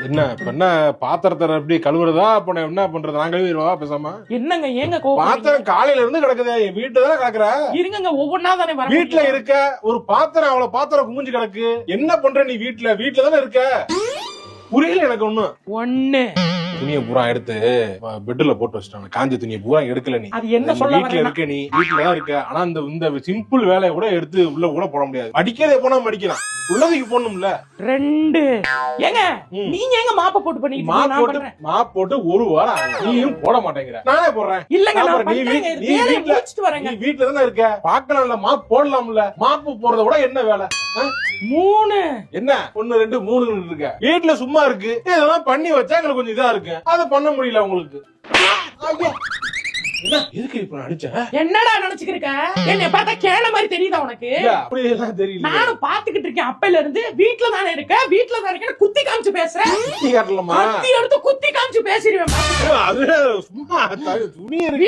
என்ன என்ன பாத்திரத்தை எப்படி கழுவுறதா அப்ப என்ன பண்றது? நான் கழுவிடுவா பேசாம? என்னங்க ஏங்க கோவம்? பாத்திரம் காலையில இருந்து கிடக்குது, என் வீட்டுல தானே கிடக்குற. இருங்க ஒவ்வொன்னா தானே வர. வீட்டுல இருக்க ஒரு பாத்திரம், அவ்வளவு பாத்திரம் குமிஞ்சு கிடக்கு. என்ன பண்ற நீ? வீட்டுல தானே இருக்க. புரியல எனக்கு ஒண்ணு. துணியை பூரா எடுத்து பெட்ல போட்டு வச்சிட்டாங்க. காஞ்ச துணியை பூரா எடுக்கல நீ. அது என்ன சொல்ல வீட்டுல இருக்க, நீ வீட்டுல தான் இருக்க. ஆனா இந்த சிம்பிள் வேலையை கூட எடுத்து உள்ள கூட போட முடியாது. அடிக்கிறதே போனா மடிக்கலாம், உள்ளதுக்கு போடணும்ல. 2 ஏங்க நீங்க எங்க மாப்ப போட்டு பண்ணிட்டு மாப் போட்டு ஒரு வாரம் ஆகுது. நீயும் போட மாட்டேங்கிற, நானே போடுறேன். இல்லங்க நான் நீ வீட்டுல தானே இருக்க. பாக்கலாம்ல, மாப் போடலாம்ல. மாப்பு போறத விட என்ன வேலை? 3 என்ன 1 2 3 இருக்க. வீட்டுல சும்மா இருக்கு, இதெல்லாம் பண்ணி வச்சா எங்களுக்கு கொஞ்சம் இதா இருக்கு. அதை பண்ண முடியல உங்களுக்கு. எதுக்கு இப்ப அடிச்ச? என்னடா நினைச்சுக்கிருக்க? என்னைய பார்த்தா கேன மாதிரி தெரியுதா உனக்கு? அப்படி எல்லாம் தெரியல. நானும் பாத்துக்கிட்டு இருக்கேன் அப்பையில இருந்து. வீட்டுல தானே இருக்க, வீட்டுல தான் இருக்க, குத்தி காமிச்சு பேசுறேன். குத்தி காட்டலாமா? குத்தி எடுத்து குத்தி காமிச்சு பேசிடுவேன். அது சும்மா துணி இருக்கு.